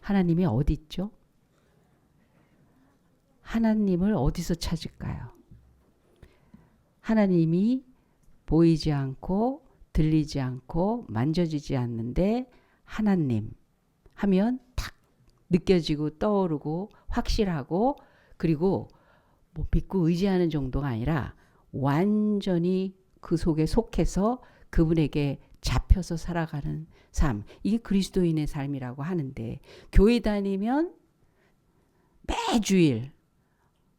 하나님이 어디 있죠? 하나님을 어디서 찾을까요? 하나님이 보이지 않고 들리지 않고 만져지지 않는데 하나님 하면 탁 느껴지고 떠오르고 확실하고, 그리고 뭐 믿고 의지하는 정도가 아니라 완전히 그 속에 속해서 그분에게 잡혀서 살아가는 삶, 이게 그리스도인의 삶이라고 하는데, 교회 다니면 매주일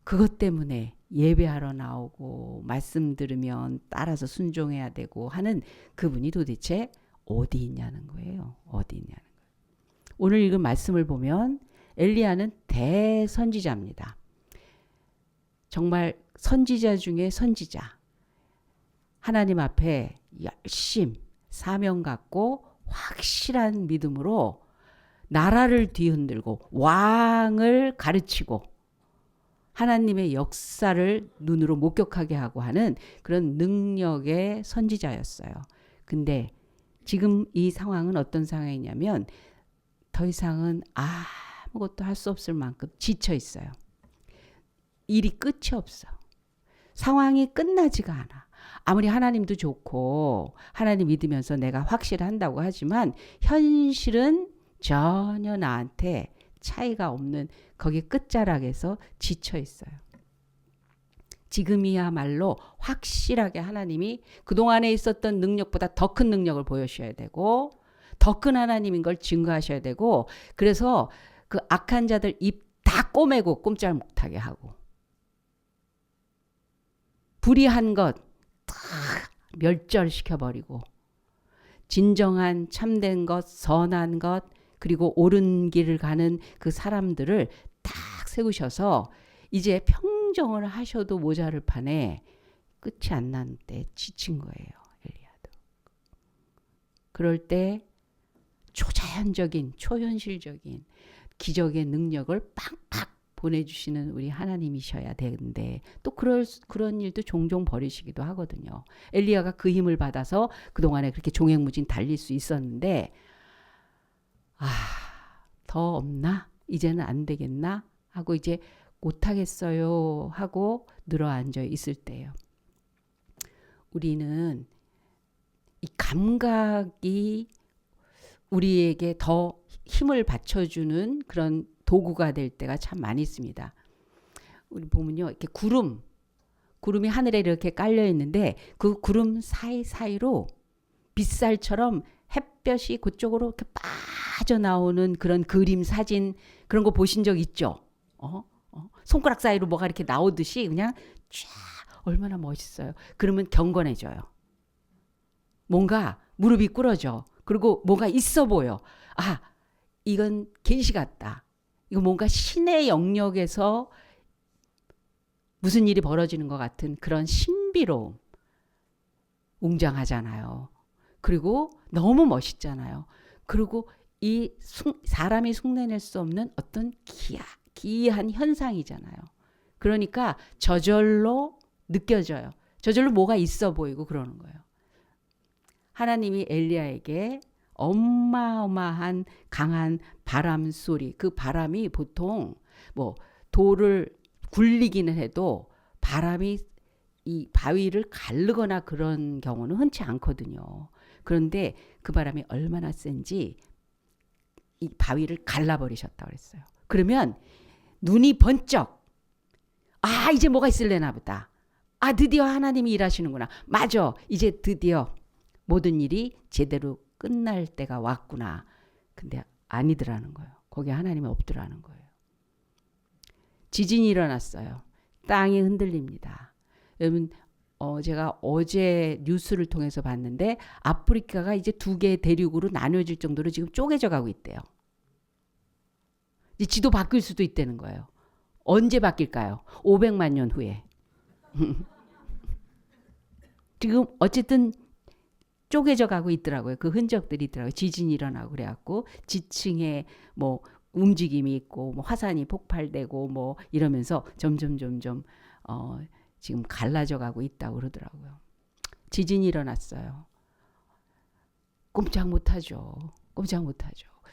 그것 때문에 예배하러 나오고 말씀 들으면 따라서 순종해야 되고 하는 그분이 도대체 어디 있냐는 거예요. 어디 있냐는 거예요. 오늘 읽은 말씀을 보면 엘리야는 대선지자입니다. 정말 선지자 중에 선지자. 하나님 앞에 열심 사명 갖고 확실한 믿음으로 나라를 뒤흔들고 왕을 가르치고 하나님의 역사를 눈으로 목격하게 하고 하는 그런 능력의 선지자였어요. 근데 지금 이 상황은 어떤 상황이냐면 더 이상은 아무것도 할 수 없을 만큼 지쳐 있어요. 일이 끝이 없어. 상황이 끝나지가 않아. 아무리 하나님도 좋고 하나님 믿으면서 내가 확실한다고 하지만 현실은 전혀 나한테 차이가 없는 거기 끝자락에서 지쳐 있어요. 지금이야말로 확실하게 하나님이 그동안에 있었던 능력보다 더 큰 능력을 보여주셔야 되고 더 큰 하나님인 걸 증거하셔야 되고, 그래서 그 악한 자들 입 다 꼬매고 꼼짝 못하게 하고 불의한 것 다 멸절시켜버리고 진정한 참된 것, 선한 것, 그리고 옳은 길을 가는 그 사람들을 딱 세우셔서 이제 평정을 하셔도 모자를 판에 끝이 안 나는데 지친 거예요. 엘리야도. 그럴 때 초자연적인 초현실적인 기적의 능력을 팍팍 보내주시는 우리 하나님이셔야 되는데 또 그런 일도 종종 벌이시기도 하거든요. 엘리야가 그 힘을 받아서 그동안에 그렇게 종횡무진 달릴 수 있었는데 더 없나? 이제는 안 되겠나? 하고 이제 못하겠어요 하고 늘어앉아 있을 때예요. 우리는 이 감각이 우리에게 더 힘을 받쳐주는 그런 도구가 될 때가 참 많이 있습니다. 우리 보면요, 이렇게 구름이 하늘에 이렇게 깔려 있는데 그 구름 사이사이로 빗살처럼 햇볕이 그쪽으로 이렇게 빠져나오는 그런 그림 사진, 그런 거 보신 적 있죠? 손가락 사이로 뭐가 이렇게 나오듯이 그냥 쫙, 얼마나 멋있어요. 그러면 경건해져요. 뭔가 무릎이 꿇어져. 그리고 뭔가 있어 보여. 이건 계시 같다. 이거 뭔가 신의 영역에서 무슨 일이 벌어지는 것 같은 그런 신비로움. 웅장하잖아요. 그리고 너무 멋있잖아요. 그리고 이 사람이 흉내낼 수 없는 어떤 기이한 현상이잖아요. 그러니까 저절로 느껴져요. 저절로 뭐가 있어 보이고 그러는 거예요. 하나님이 엘리야에게 어마어마한 강한 바람 소리, 그 바람이 보통 뭐 돌을 굴리기는 해도 바람이 이 바위를 가르거나 그런 경우는 흔치 않거든요. 그런데 그 바람이 얼마나 센지 이 바위를 갈라버리셨다고 그랬어요. 그러면 눈이 번쩍, 이제 뭐가 있을래나 보다. 드디어 하나님이 일하시는구나. 맞아, 이제 드디어 모든 일이 제대로 끝날 때가 왔구나. 근데 아니더라는 거예요. 거기에 하나님이 없더라는 거예요. 지진이 일어났어요. 땅이 흔들립니다. 여러분, 제가 어제 뉴스를 통해서 봤는데 아프리카가 이제 2개의 대륙으로 나눠질 정도로 지금 쪼개져 가고 있대요. 이제 지도 바뀔 수도 있다는 거예요. 언제 바뀔까요? 500만 년 후에. 지금 어쨌든 쪼개져 가고 있더라고요. 그 흔적들이 있더라고요. 지진이 일어나고 그래갖고 지층에 뭐 움직임이 있고 뭐 화산이 폭발되고 뭐 이러면서 점점 지금 갈라져 가고 있다고 그러더라고요. 지진이 일어났어요. 꼼짝 못하죠.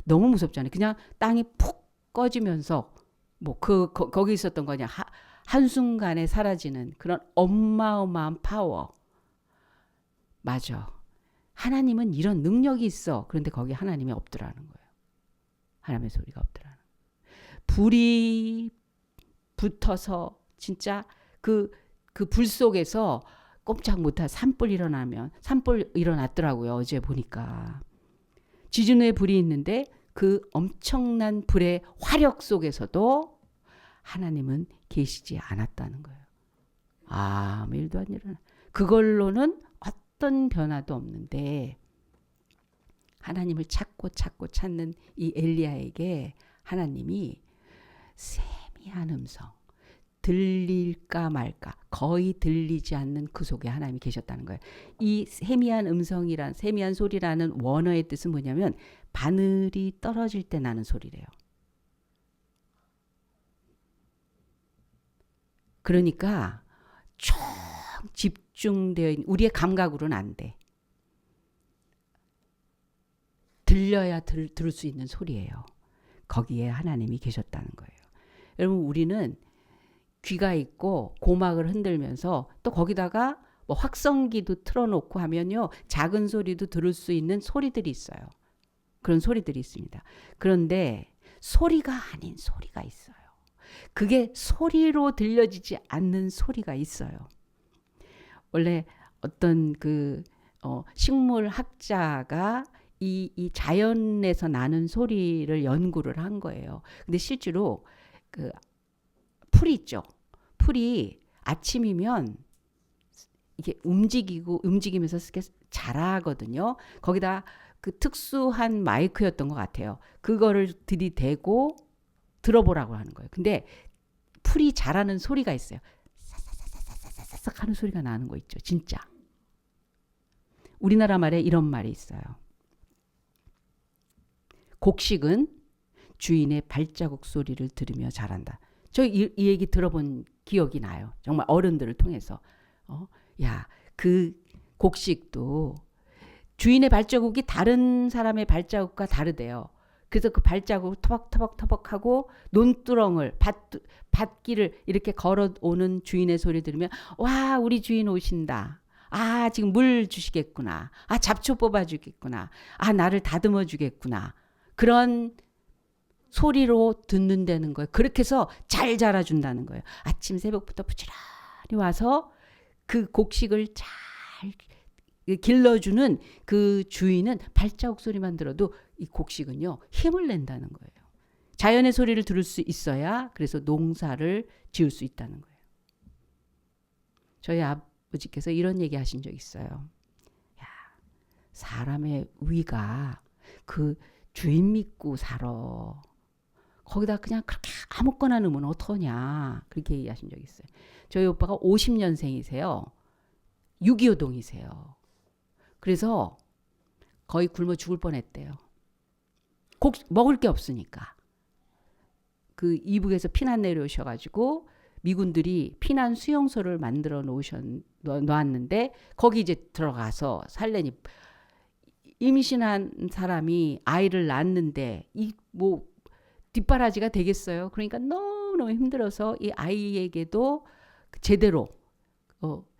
너무 무섭잖아요. 그냥 땅이 푹 꺼지면서 뭐 거기 있었던 거냐 한순간에 사라지는 그런 어마어마한 파워. 맞아. 하나님은 이런 능력이 있어. 그런데 거기 하나님이 없더라는 거예요. 하나님의 소리가 없더라는 거예요. 불이 붙어서 진짜 그 불 속에서 꼼짝 못할 산불 일어났더라고요. 어제 보니까. 지진 후에 불이 있는데 그 엄청난 불의 화력 속에서도 하나님은 계시지 않았다는 거예요. 아무 일도 안 일어나. 그걸로는 어떤 변화도 없는데 하나님을 찾고 찾는 이 엘리야에게 하나님이 세미한 음성, 들릴까 말까, 거의 들리지 않는 그 속에 하나님이 계셨다는 거예요. 이 세미한 음성이란, 세미한 소리라는 원어의 뜻은 뭐냐면 바늘이 떨어질 때 나는 소리래요. 그러니까 쭉 집중되어 있는, 우리의 감각으로는 안 돼. 들려야 들을 수 있는 소리예요. 거기에 하나님이 계셨다는 거예요. 여러분, 우리는 귀가 있고 고막을 흔들면서 또 거기다가 뭐 확성기도 틀어놓고 하면요, 작은 소리도 들을 수 있는 소리들이 있어요. 그런 소리들이 있습니다. 그런데 소리가 아닌 소리가 있어요. 그게 소리로 들려지지 않는 소리가 있어요. 원래 어떤 식물학자가 이 자연에서 나는 소리를 연구를 한 거예요. 근데 실제로 그 풀이 있죠. 풀이 아침이면 이게 움직이면서 자라거든요. 거기다 그 특수한 마이크였던 것 같아요. 그거를 들이대고 들어보라고 하는 거예요. 근데 풀이 자라는 소리가 있어요. 사삭사삭 하는 소리가 나는 거 있죠. 진짜. 우리나라 말에 이런 말이 있어요. 곡식은 주인의 발자국 소리를 들으며 자란다. 저 이 얘기 들어본 기억이 나요. 정말 어른들을 통해서. 그 곡식도 주인의 발자국이 다른 사람의 발자국과 다르대요. 그래서 그 발자국을 터벅터벅하고 논두렁을 밭길을 이렇게 걸어오는 주인의 소리 들으면, 와, 우리 주인 오신다. 아, 지금 물 주시겠구나. 아, 잡초 뽑아주겠구나. 아, 나를 다듬어 주겠구나. 그런 소리로 듣는다는 거예요. 그렇게 해서 잘 자라준다는 거예요. 아침 새벽부터 부지런히 와서 그 곡식을 잘 길러주는 그 주인은 발자국 소리만 들어도 이 곡식은요, 힘을 낸다는 거예요. 자연의 소리를 들을 수 있어야 그래서 농사를 지을 수 있다는 거예요. 저희 아버지께서 이런 얘기 하신 적 있어요. 야, 사람의 위가 그 주인 믿고 살아. 거기다 그냥 그렇게 아무거나 넣으면 어떠냐. 그렇게 얘기하신 적이 있어요. 저희 오빠가 50년생이세요. 6.25동이세요. 그래서 거의 굶어 죽을 뻔했대요. 먹을 게 없으니까. 그 이북에서 피난 내려오셔가지고 미군들이 피난 수용소를 만들어 놓았는데 거기 이제 들어가서 살래니 임신한 사람이 아이를 낳는데 뭐 뒷바라지가 되겠어요. 그러니까 너무너무 힘들어서 이 아이에게도 제대로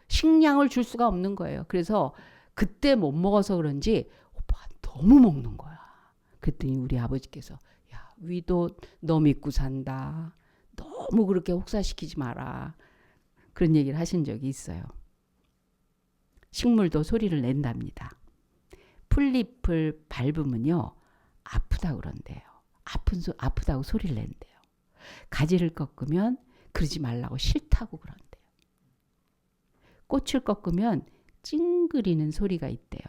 식량을 줄 수가 없는 거예요. 그래서 그때 못 먹어서 그런지 오빠가 너무 먹는 거야. 그랬더니 우리 아버지께서, 야, 위도 너 믿고 산다. 너무 그렇게 혹사시키지 마라. 그런 얘기를 하신 적이 있어요. 식물도 소리를 낸답니다. 풀잎을 밟으면요, 아프다 그런대요. 아프다고 소리를 낸대요. 가지를 꺾으면 그러지 말라고 싫다고 그런대요. 꽃을 꺾으면 찡그리는 소리가 있대요.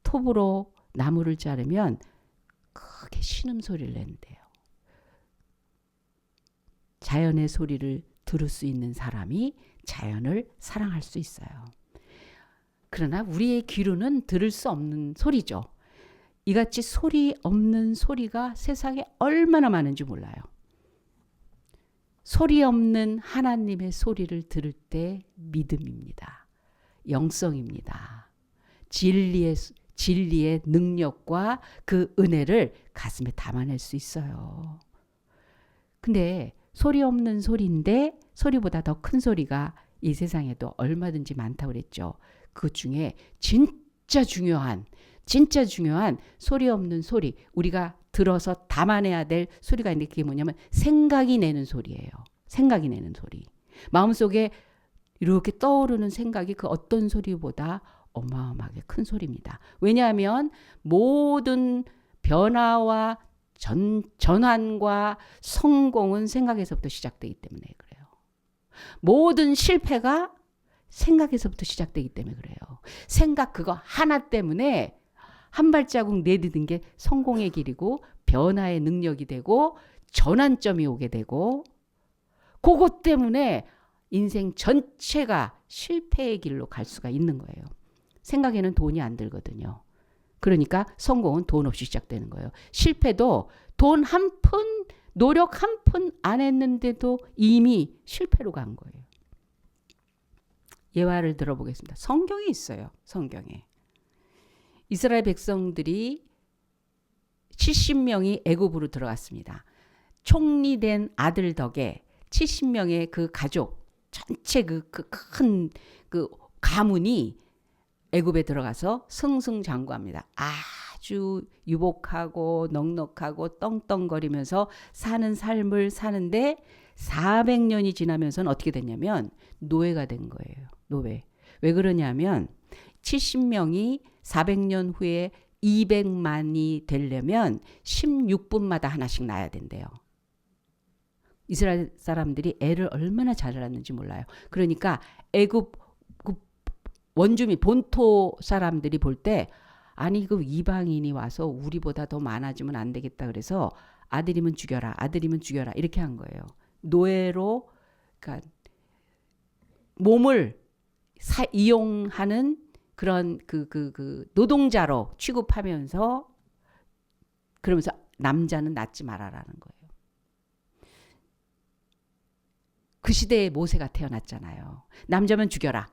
톱으로 나무를 자르면 크게 신음소리를 낸대요. 자연의 소리를 들을 수 있는 사람이 자연을 사랑할 수 있어요. 그러나 우리의 귀로는 들을 수 없는 소리죠. 이같이 소리 없는 소리가 세상에 얼마나 많은지 몰라요. 소리 없는 하나님의 소리를 들을 때 믿음입니다. 영성입니다. 진리의 능력과 그 은혜를 가슴에 담아낼 수 있어요. 근데 소리 없는 소리인데 소리보다 더 큰 소리가 이 세상에도 얼마든지 많다고 그랬죠. 그 중에 진짜 중요한 소리 없는 소리, 우리가 들어서 담아내야 될 소리가 있는데 그게 뭐냐면 생각이 내는 소리예요. 생각이 내는 소리. 마음속에 이렇게 떠오르는 생각이 그 어떤 소리보다 어마어마하게 큰 소리입니다. 왜냐하면 모든 변화와 전환과 성공은 생각에서부터 시작되기 때문에 그래요. 모든 실패가 생각에서부터 시작되기 때문에 그래요. 생각 그거 하나 때문에 한 발자국 내딛는 게 성공의 길이고 변화의 능력이 되고 전환점이 오게 되고 그것 때문에 인생 전체가 실패의 길로 갈 수가 있는 거예요. 생각에는 돈이 안 들거든요. 그러니까 성공은 돈 없이 시작되는 거예요. 실패도 돈 한 푼, 노력 한 푼 안 했는데도 이미 실패로 간 거예요. 예화를 들어보겠습니다. 성경에 있어요. 성경에. 이스라엘 백성들이 70명이 애굽으로 들어갔습니다. 총리된 아들 덕에 70명의 그 가족 전체 그 큰 그 가문이 애굽에 들어가서 승승장구합니다. 아주 유복하고 넉넉하고 떵떵거리면서 사는 삶을 사는데 400년이 지나면서는 어떻게 됐냐면 노예가 된 거예요. 노예. 왜 그러냐면 70명이 400년 후에 200만이 되려면 16분마다 하나씩 낳아야 된대요. 이스라엘 사람들이 애를 얼마나 잘 낳았는지 몰라요. 그러니까 애굽 원주민 본토 사람들이 볼 때 아니 그 이방인이 와서 우리보다 더 많아지면 안 되겠다 그래서 아들이면 죽여라 이렇게 한 거예요. 노예로 그러니까 몸을 이용하는 그런 그 노동자로 취급하면서 그러면서 남자는 낳지 말아라는 거예요. 그 시대에 모세가 태어났잖아요. 남자면 죽여라.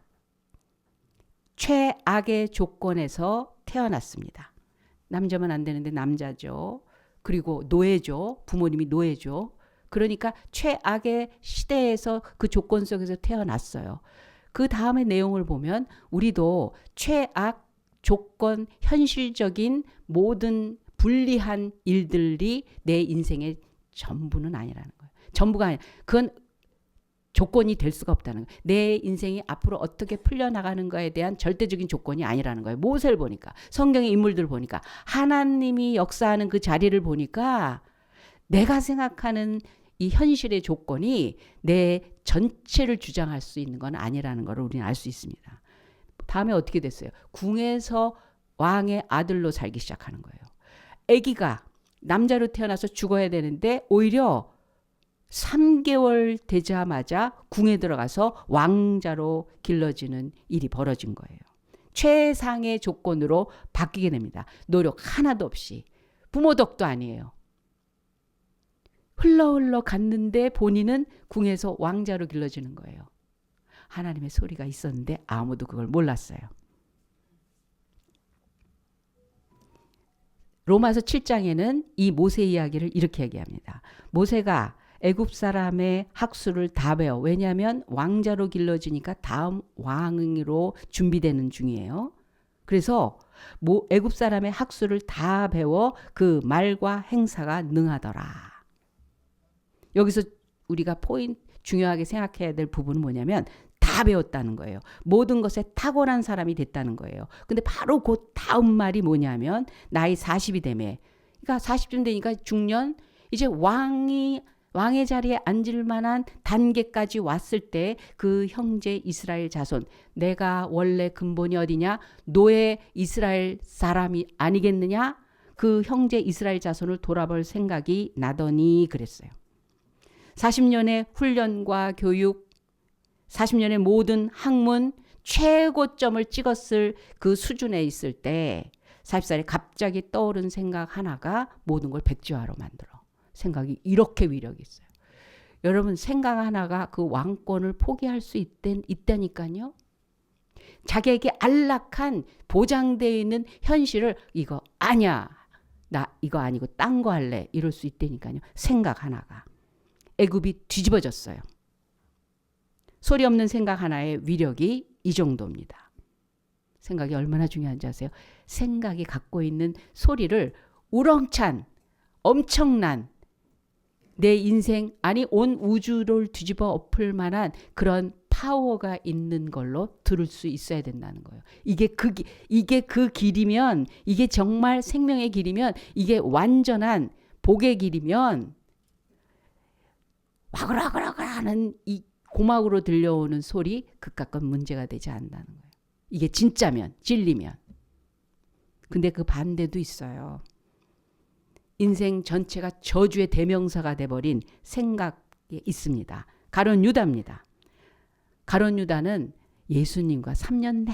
최악의 조건에서 태어났습니다. 남자면 안 되는데 남자죠. 그리고 노예죠. 부모님이 노예죠. 그러니까 최악의 시대에서 그 조건 속에서 태어났어요. 그 다음의 내용을 보면 우리도 최악 조건, 현실적인 모든 불리한 일들이 내 인생의 전부는 아니라는 거예요. 전부가 아니라 그건 조건이 될 수가 없다는 거예요. 내 인생이 앞으로 어떻게 풀려나가는 거에 대한 절대적인 조건이 아니라는 거예요. 모세를 보니까 성경의 인물들을 보니까 하나님이 역사하는 그 자리를 보니까 내가 생각하는 이 현실의 조건이 내 전체를 주장할 수 있는 건 아니라는 걸 우리는 알 수 있습니다. 다음에 어떻게 됐어요? 궁에서 왕의 아들로 살기 시작하는 거예요. 아기가 남자로 태어나서 죽어야 되는데 오히려 3개월 되자마자 궁에 들어가서 왕자로 길러지는 일이 벌어진 거예요. 최상의 조건으로 바뀌게 됩니다. 노력 하나도 없이. 부모 덕도 아니에요. 흘러 갔는데 본인은 궁에서 왕자로 길러지는 거예요. 하나님의 소리가 있었는데 아무도 그걸 몰랐어요. 로마서 7장에는 이 모세 이야기를 이렇게 얘기합니다. 모세가 애굽 사람의 학수를 다 배워. 왜냐하면 왕자로 길러지니까 다음 왕으로 준비되는 중이에요. 그래서 애굽 사람의 학수를 다 배워 그 말과 행사가 능하더라. 여기서 우리가 중요하게 생각해야 될 부분은 뭐냐면 다 배웠다는 거예요. 모든 것에 탁월한 사람이 됐다는 거예요. 근데 바로 그 다음 말이 뭐냐면 나이 40이 되매. 그러니까 40쯤 되니까 중년 이제 왕의 자리에 앉을 만한 단계까지 왔을 때 그 형제 이스라엘 자손, 내가 원래 근본이 어디냐? 노예 이스라엘 사람이 아니겠느냐? 그 형제 이스라엘 자손을 돌아볼 생각이 나더니 그랬어요. 40년의 훈련과 교육, 40년의 모든 학문 최고점을 찍었을 그 수준에 있을 때 40살에 갑자기 떠오른 생각 하나가 모든 걸 백지화로 만들어. 생각이 이렇게 위력이 있어요. 여러분 생각 하나가 그 왕권을 포기할 수 있다니까요. 자기에게 안락한 보장되어 있는 현실을 이거 아니야. 나 이거 아니고 딴 거 할래. 이럴 수 있다니까요. 생각 하나가. 애굽이 뒤집어졌어요. 소리 없는 생각 하나의 위력이 이 정도입니다. 생각이 얼마나 중요한지 아세요? 생각이 갖고 있는 소리를 우렁찬 엄청난 내 인생 아니 온 우주를 뒤집어 엎을 만한 그런 파워가 있는 걸로 들을 수 있어야 된다는 거예요. 이게 그 길이면 이게 정말 생명의 길이면 이게 완전한 복의 길이면 와그라그라그라 하는 이 고막으로 들려오는 소리 그깟 문제가 되지 않는다는 거예요. 이게 진짜면 진리면. 근데 그 반대도 있어요. 인생 전체가 저주의 대명사가 돼버린 생각이 있습니다. 가룟 유다입니다. 가룟 유다는 예수님과 3년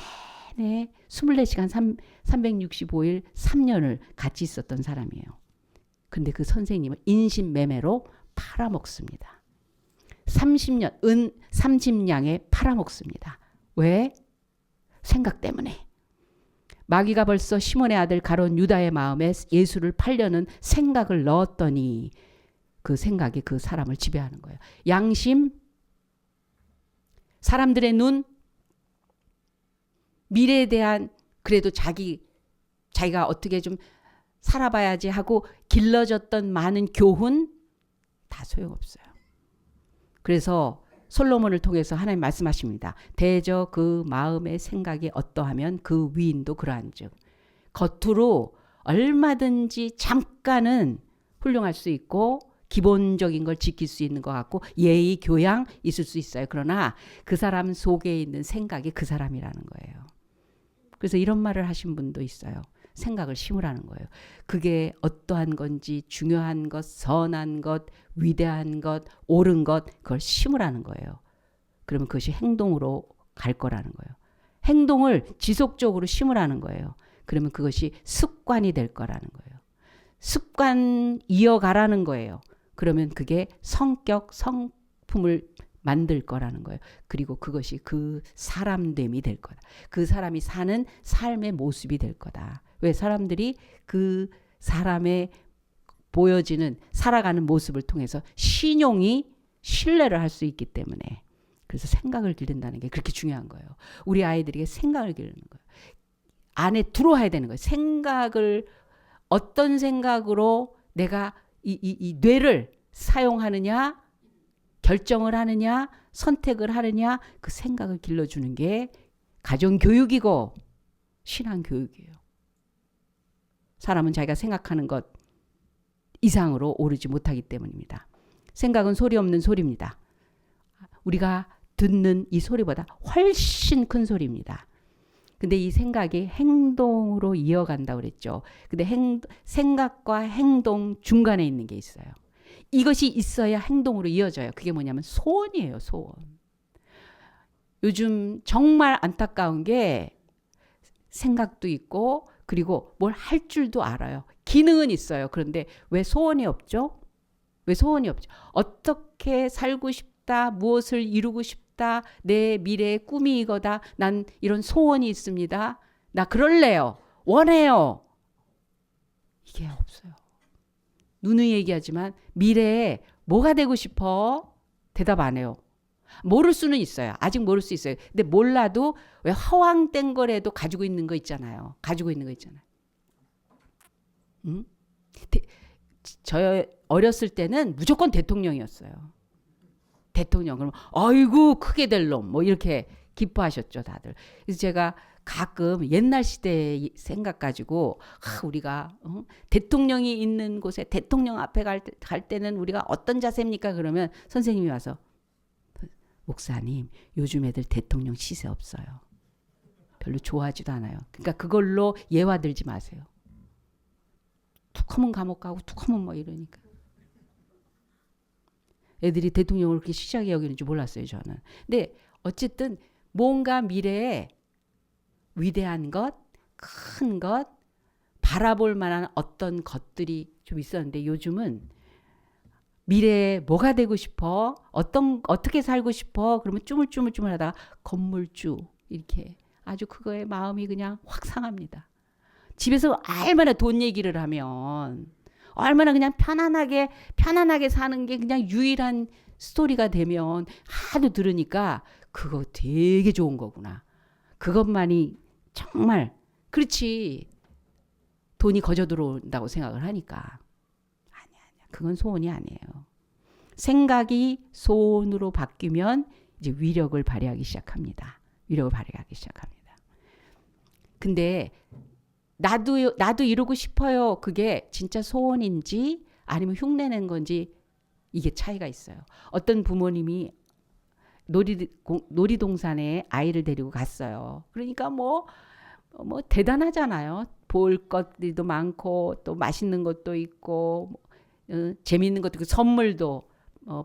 내내 24시간 365일 3년을 같이 있었던 사람이에요. 근데 그 선생님을 인신매매로 팔아먹습니다. 30년, 30냥에 팔아먹습니다. 왜? 생각 때문에. 마귀가 벌써 시몬의 아들 가룟 유다의 마음에 예수를 팔려는 생각을 넣었더니 그 생각이 그 사람을 지배하는 거예요. 양심, 사람들의 눈, 미래에 대한 그래도 자기가 어떻게 좀 살아봐야지 하고 길러졌던 많은 교훈 다 소용없어요. 그래서 솔로몬을 통해서 하나님 말씀하십니다. 대저 그 마음의 생각이 어떠하면 그 위인도 그러한즉. 겉으로 얼마든지 잠깐은 훌륭할 수 있고 기본적인 걸 지킬 수 있는 것 같고 예의 교양 있을 수 있어요. 그러나 그 사람 속에 있는 생각이 그 사람이라는 거예요. 그래서 이런 말을 하신 분도 있어요. 생각을 심으라는 거예요. 그게 어떠한 건지 중요한 것, 선한 것, 위대한 것, 옳은 것 그걸 심으라는 거예요. 그러면 그것이 행동으로 갈 거라는 거예요. 행동을 지속적으로 심으라는 거예요. 그러면 그것이 습관이 될 거라는 거예요. 습관 이어가라는 거예요. 그러면 그게 성격, 성품을 만들 거라는 거예요. 그리고 그것이 그 사람됨이 될 거다. 그 사람이 사는 삶의 모습이 될 거다. 왜? 사람들이 그 사람의 보여지는 살아가는 모습을 통해서 신뢰를 할 수 있기 때문에. 그래서 생각을 기른다는 게 그렇게 중요한 거예요. 우리 아이들에게 생각을 기르는 거예요. 안에 들어와야 되는 거예요. 생각을 어떤 생각으로 내가 이 뇌를 사용하느냐, 결정을 하느냐, 선택을 하느냐, 그 생각을 길러주는 게 가정교육이고 신앙교육이에요. 사람은 자기가 생각하는 것 이상으로 오르지 못하기 때문입니다. 생각은 소리 없는 소리입니다. 우리가 듣는 이 소리보다 훨씬 큰 소리입니다. 근데 이 생각이 행동으로 이어간다고 그랬죠. 근데 생각과 행동 중간에 있는 게 있어요. 이것이 있어야 행동으로 이어져요. 그게 뭐냐면 소원이에요. 소원. 요즘 정말 안타까운 게 생각도 있고 그리고 뭘 할 줄도 알아요. 기능은 있어요. 그런데 왜 소원이 없죠? 왜 소원이 없죠? 어떻게 살고 싶다, 무엇을 이루고 싶다, 내 미래의 꿈이 이거다, 난 이런 소원이 있습니다. 나 그럴래요. 원해요. 이게 없어요. 누누이 얘기하지만 미래에 뭐가 되고 싶어? 대답 안 해요. 모를 수는 있어요. 아직 모를 수 있어요. 근데 몰라도 왜 허황된 거라도 가지고 있는 거 있잖아요. 가지고 있는 거 있잖아요. 응? 저 어렸을 때는 무조건 대통령이었어요. 대통령. 그럼 아이고 크게 될 놈 뭐 이렇게 기뻐하셨죠 다들. 그래서 제가 가끔 옛날 시대 생각 가지고 우리가 대통령이 있는 곳에 대통령 앞에 갈 때는 우리가 어떤 자세입니까? 그러면 선생님이 와서 목사님 요즘 애들 대통령 시세 없어요. 별로 좋아하지도 않아요. 그러니까 그걸로 예화 들지 마세요. 툭 하면 감옥 가고 툭 하면 뭐 이러니까. 애들이 대통령을 그렇게 시시하게 여기는지 몰랐어요 저는. 근데 어쨌든 뭔가 미래에 위대한 것, 큰 것, 바라볼 만한 어떤 것들이 좀 있었는데 요즘은 미래에 뭐가 되고 싶어? 어떻게 살고 싶어? 그러면 쭈물쭈물쭈물 하다가 건물주 이렇게 아주 그거에 마음이 그냥 확 상합니다. 집에서 얼마나 돈 얘기를 하면 얼마나 그냥 편안하게 사는 게 그냥 유일한 스토리가 되면 하도 들으니까 그거 되게 좋은 거구나. 그것만이 정말 그렇지. 돈이 거저 들어온다고 생각을 하니까. 아니야. 그건 소원이 아니에요. 생각이 소원으로 바뀌면 이제 위력을 발휘하기 시작합니다. 근데 나도 이루고 싶어요. 그게 진짜 소원인지 아니면 흉내낸 건지 이게 차이가 있어요. 어떤 부모님이 놀이동산에 아이를 데리고 갔어요. 그러니까 뭐 대단하잖아요. 볼 것들도 많고 또 맛있는 것도 있고 재미있는 것도 있고 선물도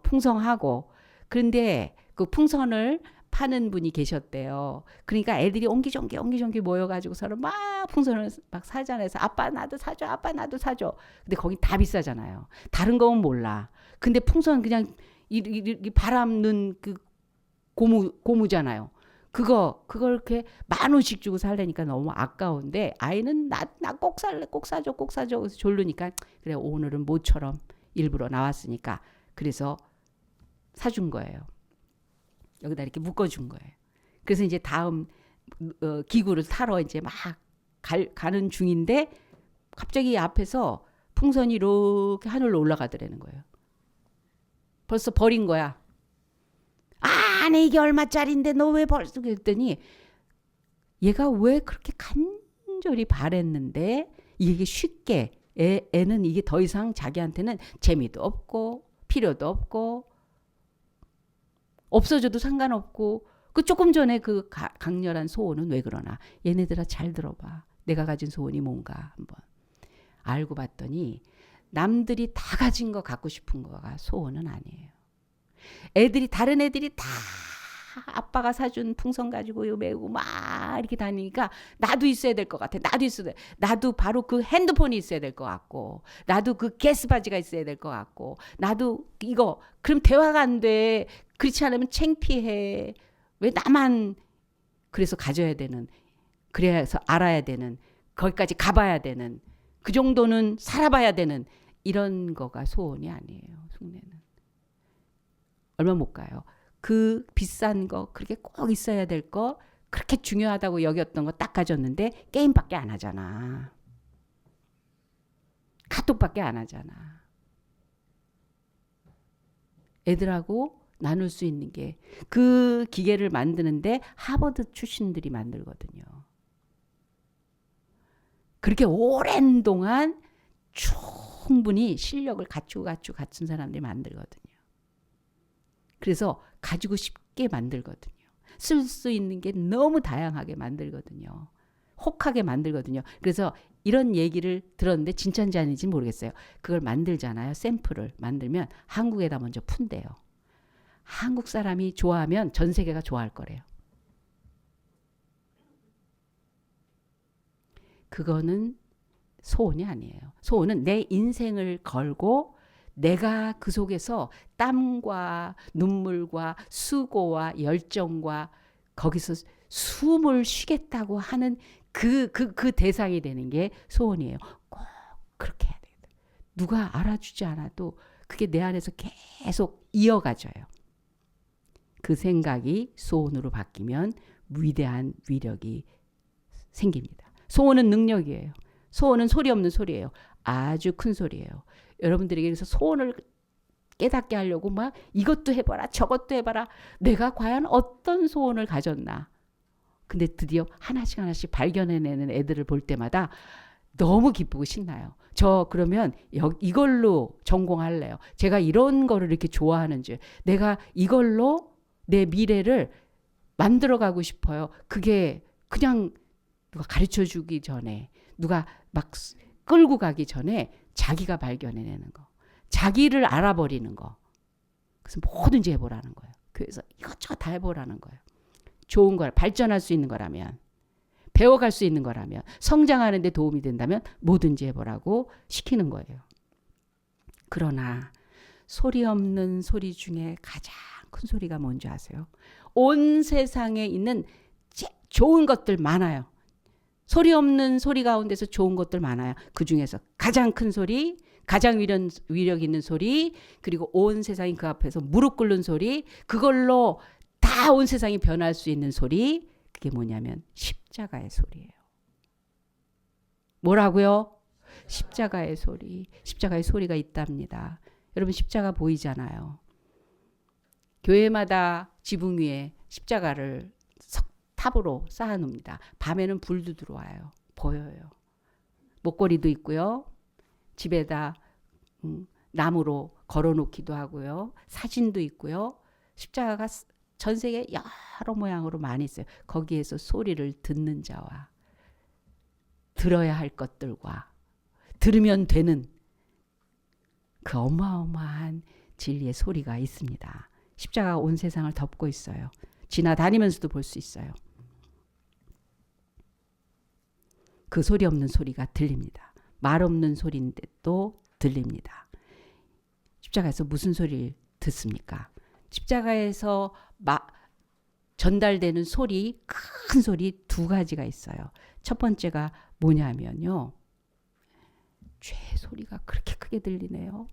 풍성하고. 그런데 그 풍선을 파는 분이 계셨대요. 그러니까 애들이 옹기종기 모여가지고 서로 막 풍선을 막 사잖아요. 아빠 나도 사줘, 아빠 나도 사줘. 근데 거기 다 비싸잖아요. 다른 거는 몰라. 근데 풍선 그냥 이 바람 넣은 그 고무잖아요. 그걸 이렇게 10,000원씩 주고 살려니까 너무 아까운데 아이는 나 꼭 살래, 꼭 사줘. 그래서 졸르니까 그래 오늘은 모처럼 일부러 나왔으니까 그래서 사준 거예요. 여기다 이렇게 묶어준 거예요. 그래서 이제 다음 기구를 타러 이제 막 가는 중인데 갑자기 앞에서 풍선이 이렇게 하늘로 올라가더라는 거예요. 벌써 버린 거야. 아니 이게 얼마짜린데 너 왜 벌써 그랬더니 얘가 왜 그렇게 간절히 바랬는데 이게 쉽게 애는 이게 더 이상 자기한테는 재미도 없고 필요도 없고 없어져도 상관없고 그 조금 전에 그 강렬한 소원은 왜 그러나. 얘네들아 잘 들어봐. 내가 가진 소원이 뭔가 한번 알고 봤더니 남들이 다 가진 거 갖고 싶은 거가 소원은 아니에요. 다른 애들이 다 아빠가 사준 풍선 가지고 메고 막 이렇게 다니니까 나도 있어야 될 것 같아. 나도 바로 그 핸드폰이 있어야 될 것 같고 나도 그 게스바지가 있어야 될 것 같고 나도 이거 그럼 대화가 안 돼. 그렇지 않으면 창피해. 왜 나만 그래서 가져야 되는 그래서 알아야 되는 거기까지 가봐야 되는 그 정도는 살아봐야 되는 이런 거가 소원이 아니에요. 흉내는. 얼마 못 가요. 그 비싼 거 그렇게 꼭 있어야 될 거 그렇게 중요하다고 여겼던 거 딱 가졌는데 게임밖에 안 하잖아. 카톡밖에 안 하잖아. 애들하고 나눌 수 있는 게 그 기계를 만드는데 하버드 출신들이 만들거든요. 그렇게 오랜 동안 충분히 실력을 갖춘 사람들이 만들거든요. 그래서 가지고 싶게 만들거든요. 쓸 수 있는 게 너무 다양하게 만들거든요. 혹하게 만들거든요. 그래서 이런 얘기를 들었는데 진짜인지 아닌지 모르겠어요. 그걸 만들잖아요. 샘플을 만들면 한국에다 먼저 푼대요. 한국 사람이 좋아하면 전 세계가 좋아할 거래요. 그거는 소원이 아니에요. 소원은 내 인생을 걸고 내가 그 속에서 땀과 눈물과 수고와 열정과 거기서 숨을 쉬겠다고 하는 그 대상이 되는 게 소원이에요. 꼭 그렇게 해야 돼요. 누가 알아주지 않아도 그게 내 안에서 계속 이어가져요. 그 생각이 소원으로 바뀌면 위대한 위력이 생깁니다. 소원은 능력이에요. 소원은 소리 없는 소리예요. 아주 큰 소리예요. 여러분들에게 그래서 소원을 깨닫게 하려고 막 이것도 해봐라 저것도 해봐라. 내가 과연 어떤 소원을 가졌나. 근데 드디어 하나씩 발견해내는 애들을 볼 때마다 너무 기쁘고 신나요. 저 그러면 이걸로 전공할래요. 제가 이런 거를 이렇게 좋아하는 줄. 내가 이걸로 내 미래를 만들어가고 싶어요. 그게 그냥 누가 가르쳐주기 전에 누가 막 끌고 가기 전에 자기가 발견해내는 거. 자기를 알아버리는 거. 그래서 뭐든지 해보라는 거예요. 그래서 이것저것 다 해보라는 거예요. 좋은 걸 발전할 수 있는 거라면 배워갈 수 있는 거라면 성장하는 데 도움이 된다면 뭐든지 해보라고 시키는 거예요. 그러나 소리 없는 소리 중에 가장 큰 소리가 뭔지 아세요? 온 세상에 있는 좋은 것들 많아요. 소리 없는 소리 가운데서 좋은 것들 많아요. 그 중에서 가장 큰 소리, 가장 위력 있는 소리, 그리고 온 세상이 그 앞에서 무릎 꿇는 소리, 그걸로 다 온 세상이 변할 수 있는 소리, 그게 뭐냐면 십자가의 소리예요. 뭐라고요? 십자가의 소리. 십자가의 소리가 있답니다. 여러분 십자가 보이잖아요. 교회마다 지붕 위에 십자가를 탑으로 쌓아놓습니다. 밤에는 불도 들어와요. 보여요. 목걸이도 있고요. 집에다 나무로 걸어놓기도 하고요. 사진도 있고요. 십자가가 전 세계 여러 모양으로 많이 있어요. 거기에서 소리를 듣는 자와 들어야 할 것들과 들으면 되는 그 어마어마한 진리의 소리가 있습니다. 십자가가 온 세상을 덮고 있어요. 지나다니면서도 볼 수 있어요. 그 소리 없는 소리가 들립니다. 말 없는 소리인데 또 들립니다. 십자가에서 무슨 소리를 듣습니까? 십자가에서 전달되는 소리, 큰 소리 두 가지가 있어요. 첫 번째가 뭐냐면요. 죄의 소리가 그렇게 크게 들리네요.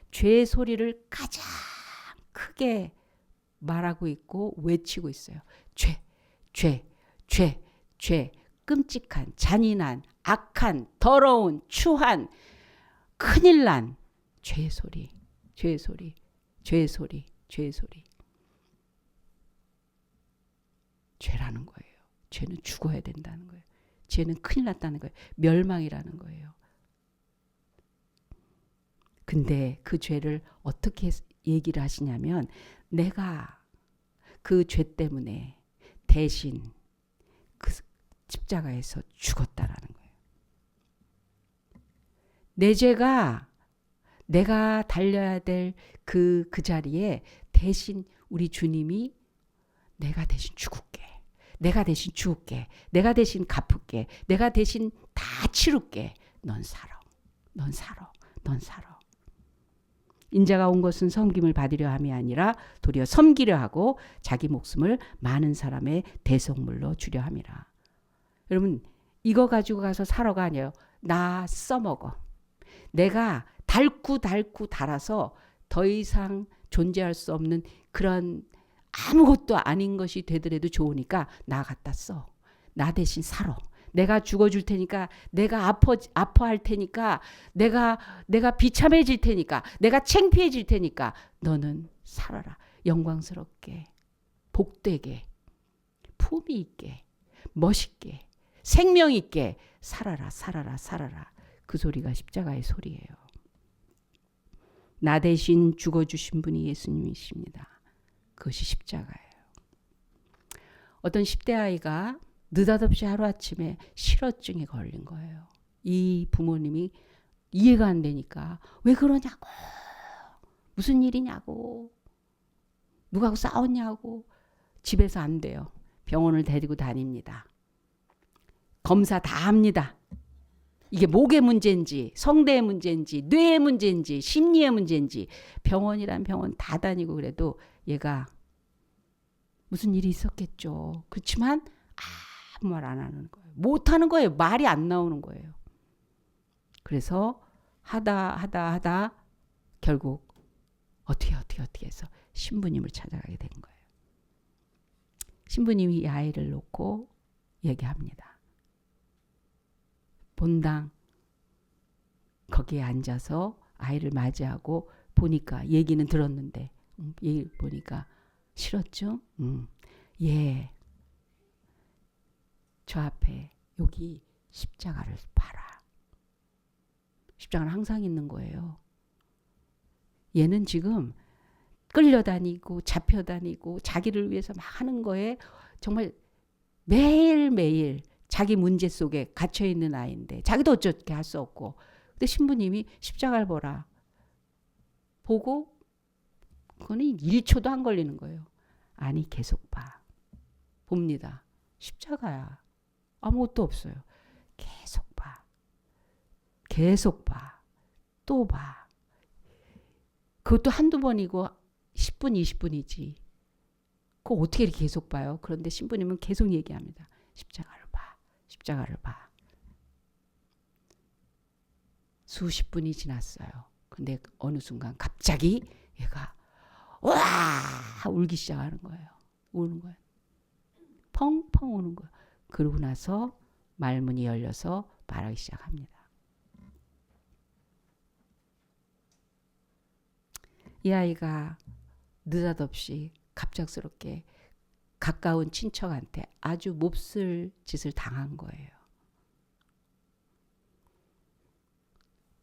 죄의 소리를 가장 크게 말하고 있고 외치고 있어요. 죄, 죄, 죄, 죄. 끔찍한, 잔인한, 악한, 더러운, 추한, 큰일 난 죄의 소리, 죄의 소리, 죄의 소리, 죄의 소리. 죄라는 거예요. 죄는 죽어야 된다는 거예요. 죄는 큰일 났다는 거예요. 멸망이라는 거예요. 근데 그 죄를 어떻게 얘기를 하시냐면 내가 그 죄 때문에 대신 그 십자가에서 죽었다라는 거예요. 내 죄가 내가 달려야 될 그 자리에 대신 우리 주님이 내가 대신 죽을게. 내가 대신 죽을게. 내가 대신 갚을게. 내가 대신 다 치룰게. 넌 살아. 넌 살아. 넌 살아. 인자가 온 것은 섬김을 받으려 함이 아니라 도리어 섬기려 하고 자기 목숨을 많은 사람의 대속물로 주려 함이라. 여러분 이거 가지고 가서 사러가 아니에요. 나 써먹어. 내가 달고 달아서 더 이상 존재할 수 없는 그런 아무것도 아닌 것이 되더라도 좋으니까 나 갖다 써. 나 대신 살아. 내가 죽어줄 테니까, 내가 아파할 테니까, 내가 비참해질 테니까, 내가 창피해질 테니까 너는 살아라. 영광스럽게, 복되게, 품위 있게, 멋있게, 생명 있게 살아라, 살아라, 살아라. 그 소리가 십자가의 소리예요. 나 대신 죽어주신 분이 예수님이십니다. 그것이 십자가예요. 어떤 10대 아이가 느닷없이 하루아침에 실어증에 걸린 거예요. 이 부모님이 이해가 안 되니까 왜 그러냐고, 무슨 일이냐고, 누구하고 싸웠냐고. 집에서 안 돼요. 병원을 데리고 다닙니다. 검사 다 합니다. 이게 목의 문제인지 성대의 문제인지 뇌의 문제인지 심리의 문제인지 병원이란 병원 다 다니고 그래도 얘가 무슨 일이 있었겠죠. 그렇지만 아무 말 안 하는 거예요. 못하는 거예요. 말이 안 나오는 거예요. 그래서 하다 결국 어떻게 해서 신부님을 찾아가게 된 거예요. 신부님이 이 아이를 놓고 얘기합니다. 본당 거기에 앉아서 아이를 맞이하고 보니까 얘기는 들었는데 얘기 보니까 싫었죠? 예. 저 앞에 여기 십자가를 봐라. 십자가는 항상 있는 거예요. 얘는 지금 끌려다니고 잡혀다니고 자기를 위해서 막 하는 거에 정말 매일매일 자기 문제 속에 갇혀있는 아이인데 자기도 어떻게 할 수 없고, 근데 신부님이 십자가를 보라. 보고 그거는 1초도 안 걸리는 거예요. 아니 계속 봐. 봅니다. 십자가야. 아무것도 없어요. 계속 봐. 계속 봐. 또 봐. 그것도 한두 번이고 10분 20분이지. 그거 어떻게 이렇게 계속 봐요? 그런데 신부님은 계속 얘기합니다. 십자가를 봐. 십자가를 봐. 수십 분이 지났어요. 근데 어느 순간 갑자기 얘가 와 울기 시작하는 거예요. 우는 거예요. 펑펑 우는 거예요. 그러고 나서 말문이 열려서 말하기 시작합니다. 이 아이가 느닷없이 갑작스럽게 가까운 친척한테 아주 몹쓸 짓을 당한 거예요.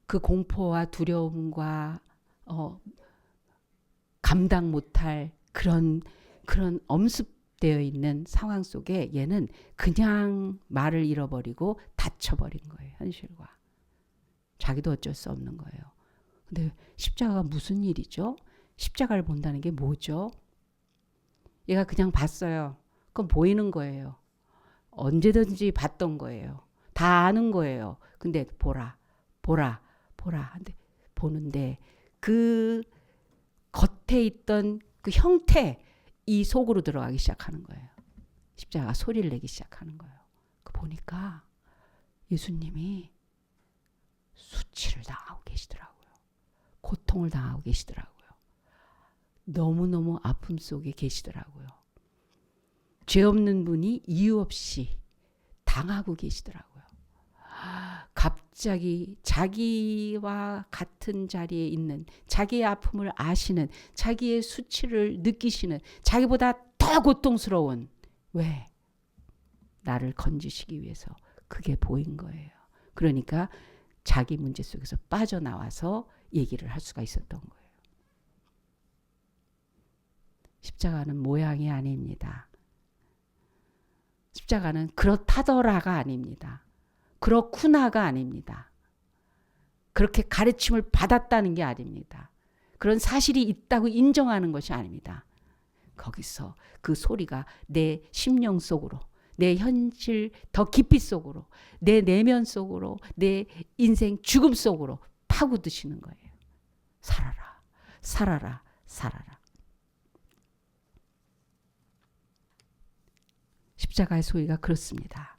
그 공포와 두려움과 감당 못할 그런 엄습되어 있는 상황 속에 얘는 그냥 말을 잃어버리고 다쳐버린 거예요. 현실과. 자기도 어쩔 수 없는 거예요. 근데 십자가가 무슨 일이죠? 십자가를 본다는 게 뭐죠? 얘가 그냥 봤어요. 그건 보이는 거예요. 언제든지 봤던 거예요. 다 아는 거예요. 근데 보라. 근데 보는데 그 겉에 있던 그 형태 이 속으로 들어가기 시작하는 거예요. 십자가가 소리를 내기 시작하는 거예요. 그 보니까 예수님이 수치를 당하고 계시더라고요. 고통을 당하고 계시더라고요. 너무너무 아픔 속에 계시더라고요. 죄 없는 분이 이유 없이 당하고 계시더라고요. 갑자기 자기와 같은 자리에 있는 자기의 아픔을 아시는 자기의 수치를 느끼시는 자기보다 더 고통스러운 왜? 나를 건지시기 위해서 그게 보인 거예요. 그러니까 자기 문제 속에서 빠져나와서 얘기를 할 수가 있었던 거예요. 십자가는 모양이 아닙니다. 십자가는 그렇다더라가 아닙니다. 그렇구나가 아닙니다. 그렇게 가르침을 받았다는 게 아닙니다. 그런 사실이 있다고 인정하는 것이 아닙니다. 거기서 그 소리가 내 심령 속으로, 내 현실 더 깊이 속으로, 내 내면 속으로, 내 인생 죽음 속으로 파고드시는 거예요. 살아라, 살아라, 살아라. 십자가의 소리가 그렇습니다.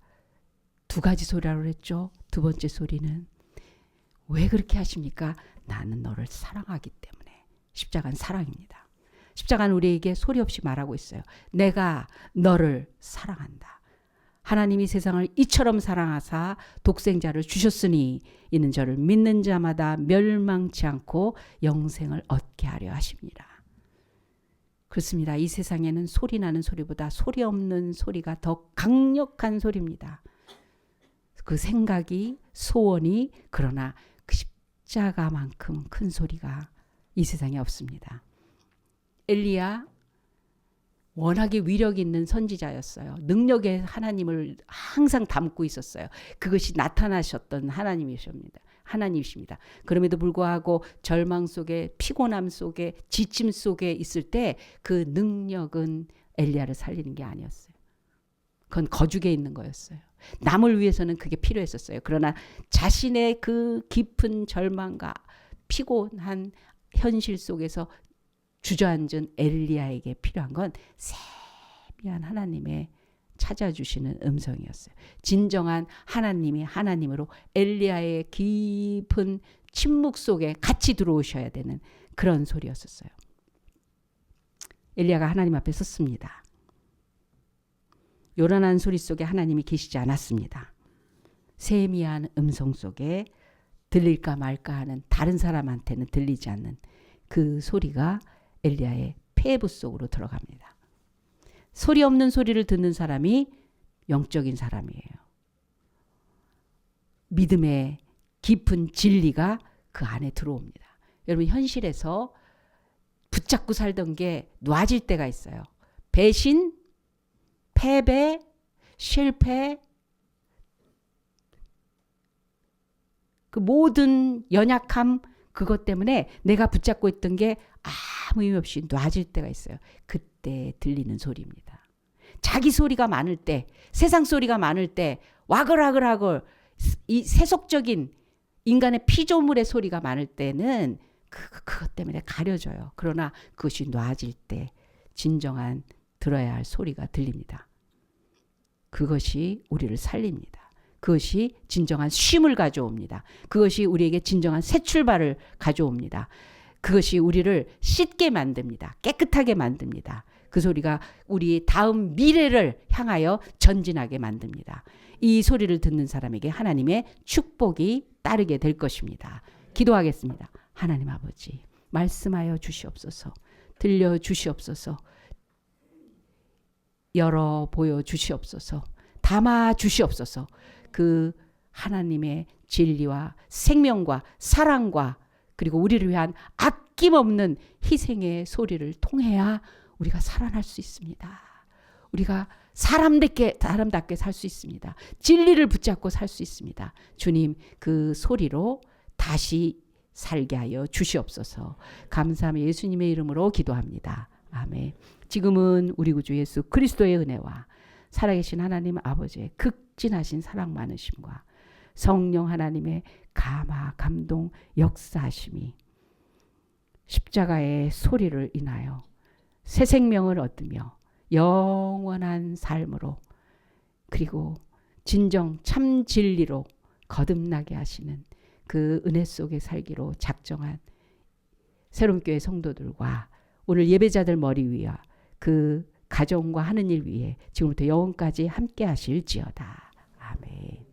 두 가지 소리라고 했죠. 두 번째 소리는 왜 그렇게 하십니까? 나는 너를 사랑하기 때문에. 십자가는 사랑입니다. 십자가는 우리에게 소리 없이 말하고 있어요. 내가 너를 사랑한다. 하나님이 세상을 이처럼 사랑하사 독생자를 주셨으니 이는 저를 믿는 자마다 멸망치 않고 영생을 얻게 하려 하십니다. 그렇습니다. 이 세상에는 소리 나는 소리보다 소리 없는 소리가 더 강력한 소리입니다. 그 생각이 소원이 그러나 그 십자가만큼 큰 소리가 이 세상에 없습니다. 엘리야 워낙에 위력 있는 선지자였어요. 능력의 하나님을 항상 담고 있었어요. 그것이 나타나셨던 하나님이십니다. 그럼에도 불구하고 절망 속에 피곤함 속에 지침 속에 있을 때 그 능력은 엘리야를 살리는 게 아니었어요. 그건 거죽에 있는 거였어요. 남을 위해서는 그게 필요했었어요. 그러나 자신의 그 깊은 절망과 피곤한 현실 속에서 주저앉은 엘리야에게 필요한 건 세미한 하나님의 찾아주시는 음성이었어요. 진정한 하나님이 하나님으로 엘리야의 깊은 침묵 속에 같이 들어오셔야 되는 그런 소리였었어요. 엘리야가 하나님 앞에 섰습니다. 요란한 소리 속에 하나님이 계시지 않았습니다. 세미한 음성 속에 들릴까 말까 하는 다른 사람한테는 들리지 않는 그 소리가 엘리야의 폐부 속으로 들어갑니다. 소리 없는 소리를 듣는 사람이 영적인 사람이에요. 믿음의 깊은 진리가 그 안에 들어옵니다. 여러분 현실에서 붙잡고 살던 게 놔질 때가 있어요. 배신, 패배, 실패, 그 모든 연약함 그것 때문에 내가 붙잡고 있던 게 아무 의미 없이 놔질 때가 있어요. 그때 들리는 소리입니다. 자기 소리가 많을 때, 세상 소리가 많을 때, 와글와글하글 이 세속적인 인간의 피조물의 소리가 많을 때는 그것 때문에 가려져요. 그러나 그것이 놔질 때 진정한 들어야 할 소리가 들립니다. 그것이 우리를 살립니다. 그것이 진정한 쉼을 가져옵니다. 그것이 우리에게 진정한 새 출발을 가져옵니다. 그것이 우리를 씻게 만듭니다. 깨끗하게 만듭니다. 그 소리가 우리 다음 미래를 향하여 전진하게 만듭니다. 이 소리를 듣는 사람에게 하나님의 축복이 따르게 될 것입니다. 기도하겠습니다. 하나님 아버지, 말씀하여 주시옵소서. 들려 주시옵소서. 열어 보여 주시옵소서. 담아 주시옵소서. 그 하나님의 진리와 생명과 사랑과 그리고 우리를 위한 아낌없는 희생의 소리를 통해야 우리가 살아날 수 있습니다. 우리가 사람답게 살 수 있습니다. 진리를 붙잡고 살 수 있습니다. 주님, 그 소리로 다시 살게 하여 주시옵소서. 감사하며 예수님의 이름으로 기도합니다. 아멘. 지금은 우리 구주 예수 그리스도의 은혜와 살아계신 하나님 아버지의 극진하신 사랑 많으심과 성령 하나님의 감화 감동 역사하심이 십자가의 소리를 인하여 새 생명을 얻으며 영원한 삶으로 그리고 진정 참 진리로 거듭나게 하시는 그 은혜 속에 살기로 작정한 새롬교회 성도들과 오늘 예배자들 머리 위와 그 가정과 하는 일 위에 지금부터 영원까지 함께 하실지어다. 아멘.